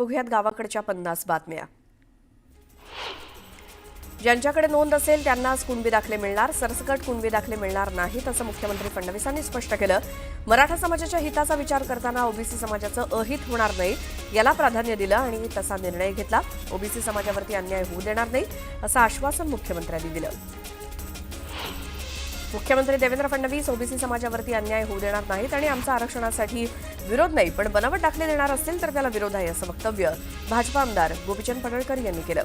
बघूयात गावाकडच्या 50 बातम्या. ज्यांच्याकडे नोंद असेल त्यांनाच कुणबी दाखले मिळणार, सरसकट कुणबी दाखले मिळणार नाहीत असं मुख्यमंत्री फडणवीसांनी स्पष्ट केलं. मराठा समाजाच्या हिताचा विचार करताना ओबीसी समाजाचं अहित होणार नाही याला प्राधान्य दिलं आणि तसा निर्णय घेतला. ओबीसी समाजावरती अन्याय होऊ देणार नाही असं आश्वासन मुख्यमंत्र्यांनी दिलं. मुख्यमंत्री देवेंद्र फडणवीस ओबीसी समाजावरती अन्याय होऊ देणार नाहीत आणि आमचा आरक्षणासाठी विरोध नाही, पण बनावट दाखले देणार असतील तर त्याला विरोध आहे असं वक्तव्य भाजपा आमदार गोपीचंद पडळकर यांनी केलं.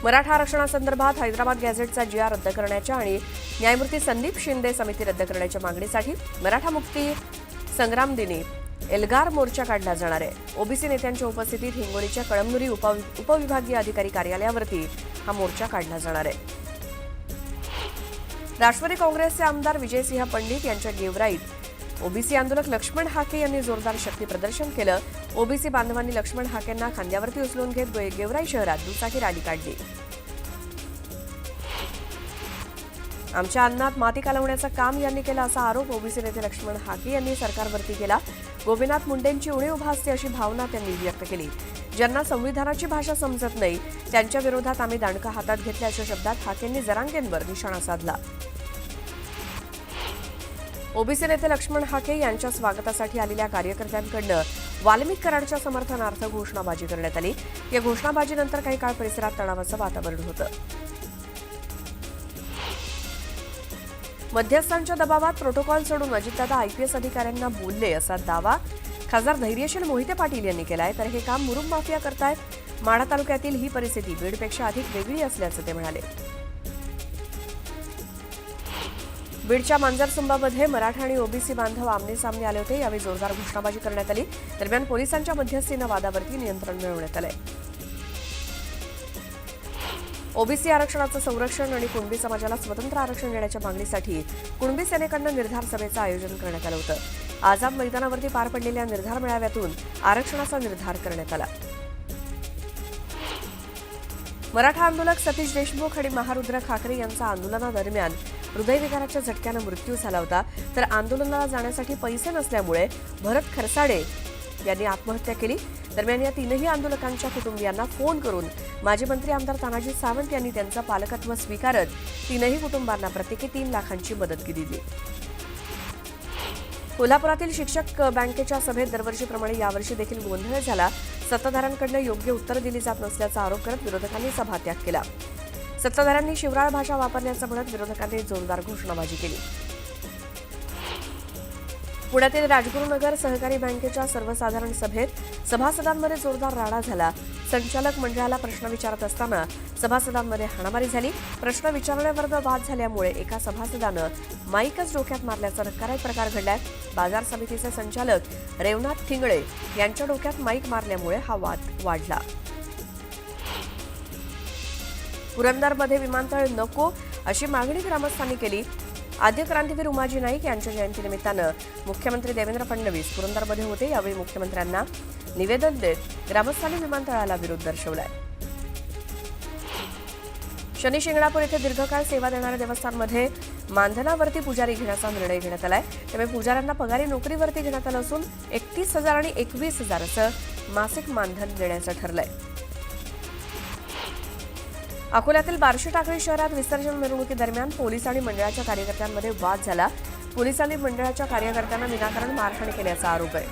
मराठा आरक्षणासंदर्भात हैदराबाद गॅझेटचा GR रद्द करण्याच्या आणि न्यायमूर्ती संदीप शिंदे समिती रद्द करण्याच्या मागणीसाठी मराठा मुक्ती संग्राम दिनी एल्गार मोर्चा काढला जाणार आहे. ओबीसी नेत्यांच्या उपस्थितीत हिंगोलीच्या कळमनुरी उपविभागीय अधिकारी कार्यालयावरती हा मोर्चा काढला जाणार आहे. राष्ट्रवादी काँग्रेसचे आमदार विजयसिंह पंडित यांच्या गेवराईत ओबीसी आंदोलक लक्ष्मण हाके यांनी जोरदार शक्ती प्रदर्शन केलं. ओबीसी बांधवांनी लक्ष्मण हाकेंना खांद्यावरती उचलून घेत गेवराई शहरात दुचाकी रॅली काढली. आमच्या अन्नात माती कालवण्याचं काम यांनी केलं असा आरोप ओबीसी नेते लक्ष्मण हाके यांनी सरकारवरती केला. गोपीनाथ मुंडेंची उणीव भासते अशी भावना त्यांनी व्यक्त केली. ज्यांना संविधानाची भाषा समजत नाही त्यांच्या विरोधात आम्ही दांडका हातात घेतल्या अशा शब्दात हाकेंनी जरांगेंवर निशाणा साधला. ओबीसी नेते लक्ष्मण हाके यांच्या स्वागतासाठी आलेल्या कार्यकर्त्यांकडनं वाल्मिक कराडच्या समर्थनार्थ घोषणाबाजी करण्यात आली. या घोषणाबाजीनंतर काही काळ परिसरात तणावाचं वातावरण होतं. मध्यस्थांच्या दबावात प्रोटोकॉल सोडून अजितदादा IPS अधिकाऱ्यांना बोलले असा दावा खासदार धैर्यशील मोहिते पाटील यांनी केलाय. तर हे काम मुरुम माफिया करतायत. माढा तालुक्यातील ही परिस्थिती बीडपेक्षा अधिक वेगळी असल्याचं ते म्हणाले. बीडच्या मांजरसुंबामध्ये मराठा आणि ओबीसी बांधव आमने सामने आले होते. यावेळी जोरदार घोषणाबाजी करण्यात आली. दरम्यान पोलिसांच्या मध्यस्थीनं वादावरती नियंत्रण मिळवण्यात आलंय. ओबीसी आरक्षणाचं संरक्षण आणि कुणबी समाजाला स्वतंत्र आरक्षण देण्याच्या मागणीसाठी कुणबी सेनेकडनं निर्धार सभेचं आयोजन करण्यात आलं होतं. आझाद मैदानावरती पार पडलेल्या निर्धार मेळाव्यातून आरक्षणाचा निर्धार करण्यात आला. मराठा आंदोलक सतीश देशमुख आणि महारुद्र खाकरे यांचा आंदोलनादरम्यान हृदयविकाराच्या झटक्यानं मृत्यू झाला होता. तर आंदोलनाला जाण्यासाठी पैसे नसल्यामुळे भरत खरसाडे यांनी आत्महत्या केली. दरम्यान या तीनही आंदोलकांच्या कुटुंबियांना फोन करून माजी मंत्री आमदार तानाजी सावंत यांनी त्यांचं पालकत्व स्वीकारत तीनही कुटुंबांना प्रत्येकी 3 लाखांची मदत दिली. कोल्हापुरातील शिक्षक बँकेच्या सभेत दरवर्षीप्रमाणे यावर्षी देखील गोंधळ झाला. सत्ताधाऱ्यांकडून योग्य उत्तर दिली जात नसल्याचा आरोप करत विरोधकांनी सभात्याग केला. सत्ताधाऱ्यांनी शिवराळ भाषा वापरल्याचं म्हणत विरोधकांनी जोरदार घोषणाबाजी केली. पुण्यातील राजगुरुनगर सहकारी बँकेच्या सर्वसाधारण सभेत सभासदांमध्ये जोरदार राडा झाला. संचालक मंडळाला प्रश्न विचारत असताना सभासदांमध्ये हाणामारी झाली. प्रश्न विचारण्यावर वाद झाल्यामुळे एका सभासदानं माईकच डोक्यात मारल्याचा धक्कादायक प्रकार घडलाय. बाजार समितीचे संचालक रेवनाथ थिंगळे यांच्या डोक्यात माईक मारल्यामुळे हा वाद वाढला. पुरंदरमध्ये विमानतळ नको अशी मागणी ग्रामस्थांनी केली. आद्य क्रांतीवीर उमाजी नाईक यांच्या जयंतीनिमित्तानं मुख्यमंत्री देवेंद्र फडणवीस पुरंदरमध्ये होते. यावेळी मुख्यमंत्र्यांना निवेदन देत ग्रामस्थांनी विमानतळाला विरोध दर्शवलाय. शनी शिंगणापूर येथे दीर्घकाळ सेवा देणाऱ्या देवस्थानमध्ये मानधनावरती पुजारी घेण्याचा निर्णय घेण्यात आलाय. त्यामुळे पुजाऱ्यांना पगारी नोकरीवरती घेण्यात आलं असून 31,000 आणि 21,000 असं मासिक मानधन देण्याचं ठरलंय. अकोल्यातील बार्शी टाकळी शहरात विसर्जन मिरवणुकीदरम्यान पोलीस आणि मंडळाच्या कार्यकर्त्यांमध्ये वाद झाला. पोलिसांनी मंडळाच्या कार्यकर्त्यांना विनाकारण मारहाण केल्याचा आरोप आहे.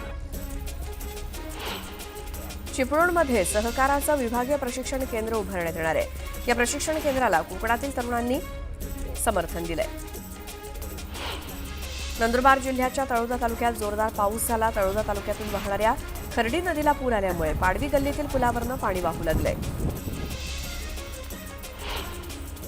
चिपळूणमध्ये सहकाराचं विभागीय प्रशिक्षण केंद्र उभारण्यात येणार आहे. या प्रशिक्षण केंद्राला कोकणातील तरुणांनी समर्थन दिलंय. नंदुरबार जिल्ह्याच्या तळोदा तालुक्यात जोरदार पाऊस झाला. तळोदा तालुक्यातून वाहणाऱ्या खर्डी नदीला पूर आल्यामुळे पाडवी गल्लीतील पुलावरनं पाणी वाहू लागलंय.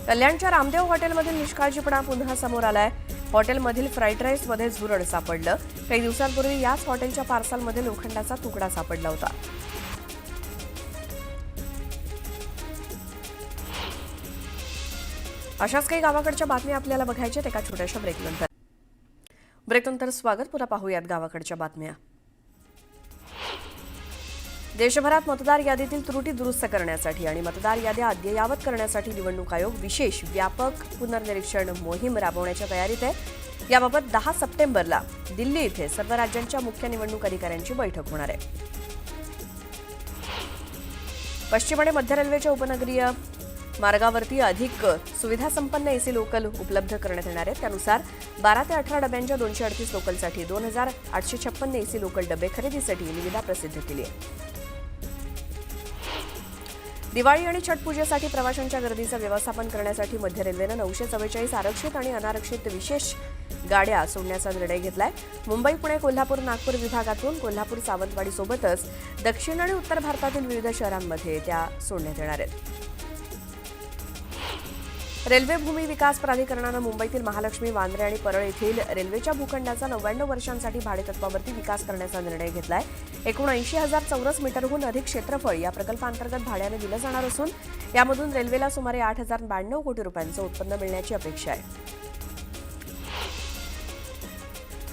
कल्याणच्या रामदेव हॉटेलमधील निष्काळजीपणा पुन्हा समोर आलाय. हॉटेलमधील फ्राईड राईसमध्ये झुरळ सापडलं. काही दिवसांपूर्वी याच हॉटेलच्या पार्सलमध्ये लोखंडाचा तुकडा सापडला होता. अशाच काही गावाकडच्या बातम्या आपल्याला बघायच्या एका छोट्याशा ब्रेकनंतर स्वागत. पुन्हा पाहूयात गावाकडच्या बातम्या. देशभरात मतदार यादीतील त्रुटी दुरुस्त करण्यासाठी आणि मतदार याद्या अद्ययावत करण्यासाठी निवडणूक आयोग विशेष व्यापक पुनर्निरीक्षण मोहीम राबवण्याच्या तयारीत आहे. याबाबत 10 सप्टेंबरला दिल्ली इथे सर्व राज्यांच्या मुख्य निवडणूक अधिकाऱ्यांची बैठक होणार आहे. पश्चिम आणि मध्य रेल्वेच्या उपनगरीय मार्गावरती अधिक सुविधासंपन्न एसी लोकल उपलब्ध करण्यात येणार आहेत. त्यानुसार 12 ते 18 डब्यांच्या 238 लोकलसाठी 2856 एसी लोकल डबे खरेदीसाठी निविदा प्रसिद्ध केली आहे. दिवाळी आणि छठ पूजेसाठी प्रवाशांच्या गर्दीचं व्यवस्थापन करण्यासाठी मध्य रेल्वेनं 944 आरक्षित आणि अनारक्षित विशेष गाड्या सोडण्याचा निर्णय घेतलाय. मुंबई, पुणे, कोल्हापूर, नागपूर विभागातून कोल्हापूर, सावंतवाडी सोबतच दक्षिण आणि उत्तर भारतातील विविध शहरांमध्ये त्या सोडण्यात येणार आहेत. रेल्वे भूमी विकास प्राधिकरणानं मुंबईतील महालक्ष्मी, वांद्रे आणि परळ येथील रेल्वेच्या भूखंडाचा 99 वर्षांसाठी भाडेतत्वावरती विकास करण्याचा निर्णय घेतलाय. एकूण 80,000 चौरस मीटरहून अधिक क्षेत्रफळ या प्रकल्पांतर्गत भाड्याने दिलं जाणार असून यामधून रेल्वेला सुमारे 8,092 कोटी रुपयांचं उत्पन्न मिळण्याची अपेक्षा आहे.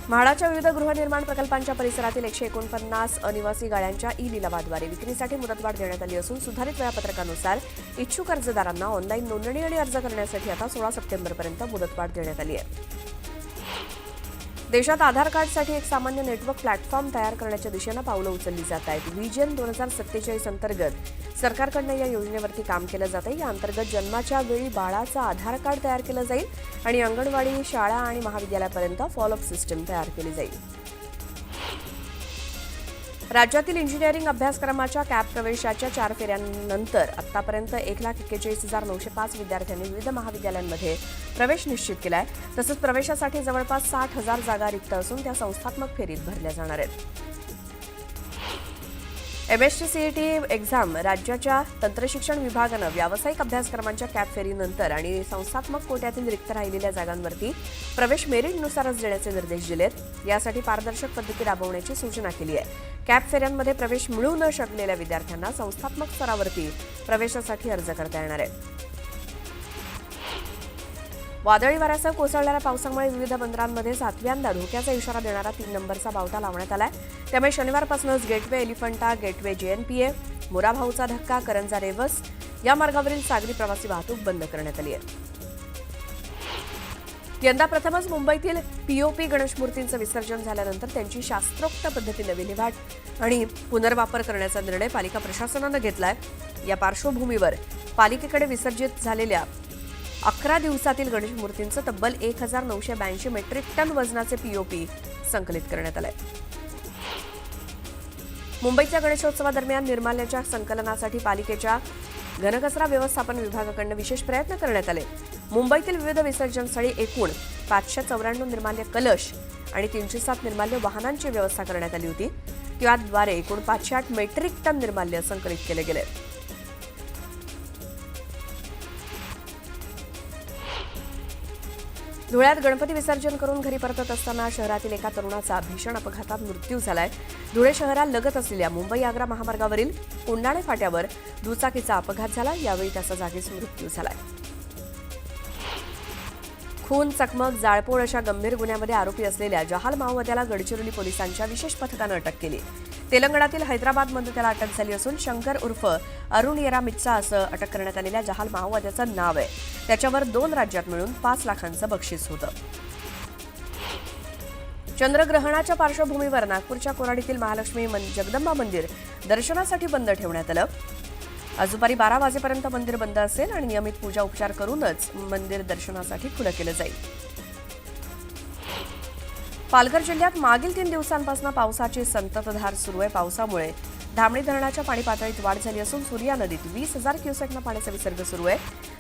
म्हाडाच्या विविध गृहनिर्माण प्रकल्पांच्या परिसरातील 149 अनिवासी गाळ्यांच्या ई लिलावाद्वारे विक्रीसाठी मुदतवाढ देण्यात आली असून सुधारित वेळापत्रकानुसार इच्छुक अर्जदारांना ऑनलाईन नोंदणी आणि अर्ज करण्यासाठी आता 16 सप्टेंबरपर्यंत मुदतवाढ देण्यात आली आहे. देशात आधार कार्डसाठी एक सामान्य नेटवर्क प्लॅटफॉर्म तयार करण्याच्या दिशेनं पावलं उचलली जात आहेत. व्हिजन 2047 अंतर्गत सरकारकडनं या योजनेवरती काम केलं जातं. या अंतर्गत जन्माच्या वेळी बाळाचं आधार कार्ड तयार केलं जाईल आणि अंगणवाडी, शाळा आणि महाविद्यालयापर्यंत फॉलोअप सिस्टीम तयार केली जाईल. राज्यातील इंजिनिअरिंग अभ्यासक्रमाच्या कॅप प्रवेशाच्या 4 फेऱ्यांनंतर आतापर्यंत 1,41,905 विद्यार्थ्यांनी विविध महाविद्यालयांमध्ये प्रवेश निश्चित केला आहे. तसंच प्रवेशासाठी जवळपास 60,000 जागा रिक्त असून त्या संस्थात्मक फेरीत भरल्या जाणार आहेत. MSc CET एक्झाम राज्याच्या तंत्रशिक्षण विभागानं व्यावसायिक अभ्यासक्रमांच्या कॅप फेरीनंतर आणि संस्थात्मक कोट्यातील रिक्त राहिलेल्या जागांवरती प्रवेश मेरिटनुसारच देण्याचे निर्देश दिलेत. यासाठी पारदर्शक पद्धती राबवण्याची सूचना केली आहे. कॅप फेऱ्यांमध्ये प्रवेश मिळू न शकलेल्या विद्यार्थ्यांना संस्थात्मक स्तरावरती प्रवेशासाठी अर्ज करता येणार आहे. वादळी वाऱ्यासह कोसळणाऱ्या पावसामुळे विविध बंदरांमध्ये 7व्यांदा धोक्याचा इशारा देणारा 3 नंबरचा बावटा लावण्यात आलाय. त्यामुळे शनिवारपासूनच गेटवे एलिफंटा, गेटवे JNPA, मोराभाऊचा धक्का, करंजा रेवस या मार्गावरील सागरी प्रवासी वाहतूक बंद करण्यात आली आहे. यंदा प्रथमच मुंबईतील POP गणेश मूर्तींचं विसर्जन झाल्यानंतर त्यांची शास्त्रोक्त पद्धतीने विल्हेवाट आणि पुनर्वापर करण्याचा निर्णय पालिका प्रशासनानं घेतलाय. या पार्श्वभूमीवर पालिकेकडे विसर्जित झालेल्या 11 दिवसातील गणेश मूर्तींचं तब्बल 1,982 मेट्रिक टन वजनाचे POP संकलित करण्यात आलंय. मुंबईच्या गणेशोत्सवादरम्यान निर्माल्याच्या संकलनासाठी पालिकेच्या घनकचरा व्यवस्थापन विभागाकडून विशेष प्रयत्न करण्यात आले. मुंबईतील विविध विसर्जनस्थळी एकूण 594 निर्माल्य कलश आणि 307 निर्माल्य वाहनांची व्यवस्था करण्यात आली होती. त्याद्वारे एकूण 508 मेट्रिक टन निर्माल्य संकलित केले गेले. धुळ्यात गणपती विसर्जन करून घरी परतत असताना शहरातील एका तरुणाचा भीषण अपघातात मृत्यू झालाय. धुळे शहरालगत असलेल्या मुंबई-आग्रा महामार्गावरील कोंडाणे फाट्यावर दुचाकीचा अपघात झाला. यावेळी त्याचा जागीच मृत्यू झालाय. खून, चकमक, जाळपोळ अशा गंभीर गुन्ह्यामध्ये आरोपी असलेल्या जहाल माओवाद्याला गडचिरोली पोलिसांच्या विशेष पथकानं अटक केली. तेलंगणातील हैदराबादमध्ये त्याला अटक झाली असून शंकर उर्फ अरुण येरा मिच्चा असं अटक करण्यात आलेल्या जहाल माओवाद्याचं नाव आहे. त्याच्यावर 2 राज्यात मिळून 5 लाखांचं बक्षीस होतं. चंद्रग्रहणाच्या पार्श्वभूमीवर नागपूरच्या कोराडीतील महालक्ष्मी जगदंबा मंदिर दर्शनासाठी बंद ठेवण्यात आलं. आज दुपारी 12 वाजेपर्यंत मंदिर बंद असेल आणि नियमित पूजा उपचार करूनच मंदिर दर्शनासाठी खुलं केलं जाईल. पालघर जिल्ह्यात मागील 3 दिवसांपासून पावसाची संततधार सुरू आहे. पावसामुळे धामणी धरणाच्या पाणी पातळीत वाढ झाली असून सूर्या नदीत 20,000 क्युसेकनं पाण्याचा विसर्ग सुरू आहे.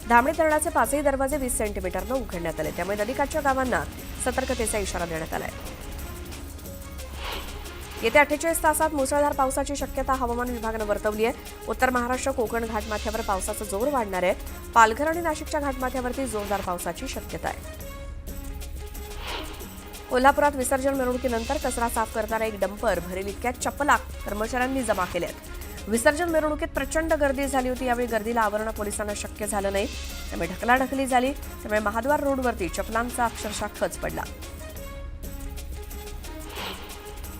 धामणी धरणाचे 5ही दरवाजे 20 सेंटीमीटरनं उघडण्यात आले. त्यामुळे नदीकाठच्या गावांना सतर्कतेचा इशारा देण्यात आला आहे. येत्या 48 तासात मुसळधार पावसाची शक्यता हवामान विभागानं वर्तवली आहे. उत्तर महाराष्ट्र, कोकण घाटमाथ्यावर पावसाचा जोर वाढणार आहे. पालघर आणि नाशिकच्या घाटमाथ्यावरती जोरदार पावसाची शक्यता आहे. कोल्हापुरात विसर्जन मिरवणुकीनंतर कचरा साफ करणारा एक डंपर भरेल इतक्या चपला कर्मचाऱ्यांनी जमा केल्यात. विसर्जन मिरवणुकीत प्रचंड गर्दी झाली होती. यावेळी गर्दीला आवरणं पोलिसांना शक्य झालं नाही. त्यामुळे ढकलाढकली झाली. त्यामुळे महाद्वार रोडवरती चपलांचा अक्षरशः खच पडला.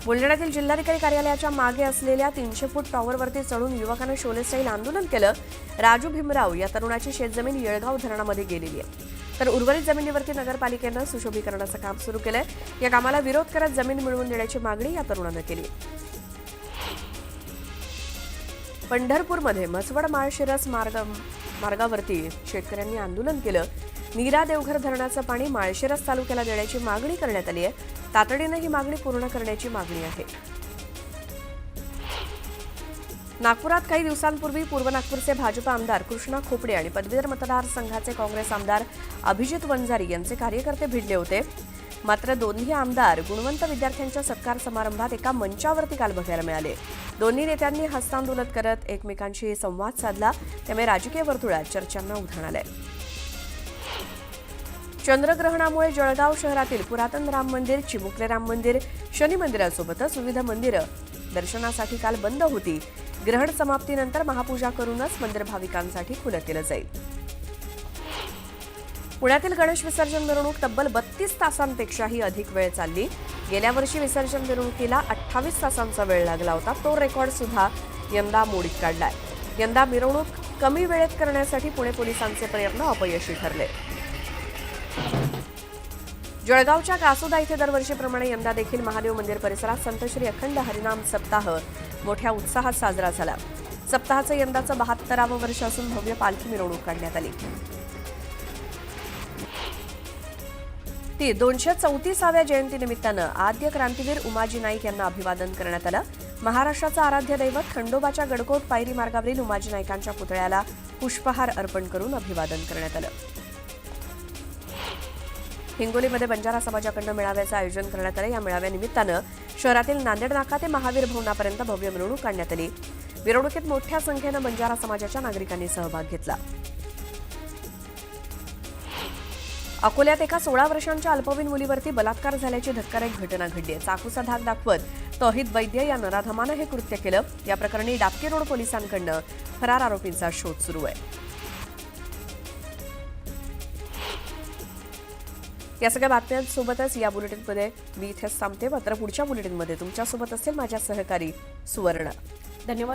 बुलढाण्यातील जिल्हाधिकारी कार्यालयाच्या मागे असलेल्या 300 फूट टॉवरवरती चढून युवकानं शोले स्टाईल आंदोलन केलं. राजू भीमराव या तरुणाची शेतजमीन येळगाव धरणामध्ये गेलेली आहे. तर उर्वरित जमिनीवरती नगरपालिकेनं सुशोभीकरणाचं काम सुरू केलंय. या कामाला विरोध करत जमीन मिळवून देण्याची मागणी या तरुणानं केली. पंढरपूरमध्ये म्हसवड माळशिरस मार्गावरती शेतकऱ्यांनी आंदोलन केलं. नीरा देवघर धरणाचं पाणी माळशिरस तालुक्याला देण्याची मागणी करण्यात आली आहे. तातडीनं ही मागणी पूर्ण करण्याची मागणी आहे. नागपुरात काही दिवसांपूर्वी पूर्व नागपूरचे भाजप आमदार कृष्णा खोपडे आणि पदवीधर मतदारसंघाचे काँग्रेस आमदार अभिजित वंजारी यांचे कार्यकर्ते भिडले होते. मात्र दोन्ही आमदार गुणवंत विद्यार्थ्यांच्या सत्कार समारंभात एका मंचावरती काल बघायला मिळाले. दोन्ही नेत्यांनी हस्तांदोलन करत एकमेकांशी संवाद साधला. त्यामुळे राजकीय वर्तुळात चर्चांना उधाण आलंय. चंद्रग्रहणामुळे जळगाव शहरातील पुरातन राम मंदिर, चिमुकले राम मंदिर, शनी मंदिरासोबतच विविध मंदिरं दर्शनासाठी काल बंद होती. ग्रहण समाप्तीनंतर महापूजा करूनच मंदिर भाविकांसाठी खुलं केलं जाईल. पुण्यातील गणेश विसर्जन मिरवणूक तब्बल 32 तासांपेक्षाही अधिक वेळ चालली. गेल्या वर्षी विसर्जन मिरवणुकीला 28 तासांचा वेळ लागला होता. तो रेकॉर्ड सुद्धा यंदा मोडीत काढलाय. यंदा मिरवणूक कमी वेळेत करण्यासाठी पुणे पोलिसांचे प्रयत्न अपयशी ठरले. जळगावच्या कासोदा इथे दरवर्षीप्रमाणे यंदा देखील महादेव मंदिर परिसरात संत श्री अखंड हरिनाम सप्ताह मोठ्या उत्साहात साजरा झाला. सप्ताहाचं यंदाचं 72वं वर्ष असून भव्य पालखी मिरवणूक काढण्यात आली. 234व्या जयंतीनिमित्तानं आद्य क्रांतीवीर उमाजी नाईक यांना अभिवादन करण्यात आलं. महाराष्ट्राचं आराध्य दैवत खंडोबाच्या गडकोट पायरी मार्गावरील उमाजी नाईकांच्या पुतळ्याला पुष्पहार अर्पण करून अभिवादन करण्यात आलं. हिंगोलीमध्ये बंजारा समाजाकडून मेळाव्याचं आयोजन करण्यात आलं. या मेळाव्यानिमित्तानं शहरातील नांदेड नाका ते महावीर भवनापर्यंत भव्य मिरवणूक काढण्यात आली. मिरवणुकीत मोठ्या संख्येनं बंजारा समाजाच्या नागरिकांनी सहभाग घेतला. अकोल्यात एका 16 वर्षांच्या अल्पवयीन मुलीवरती बलात्कार झाल्याची धक्कादायक घटना घडली आहे. चाकूचा धाक दाखवत तौहिद वैद्य या नराधमानं हे कृत्य केलं. या प्रकरणी डाबके रोड पोलिसांकडून फरार आरोपींचा शोध सुरू आहे. या सगळ्या बातम्यांसोबतच या बुलेटिनमध्ये मी इथेच थांबते. मात्र पुढच्या बुलेटिनमध्ये तुमच्यासोबत असेल माझ्या सहकारी सुवर्ण. धन्यवाद.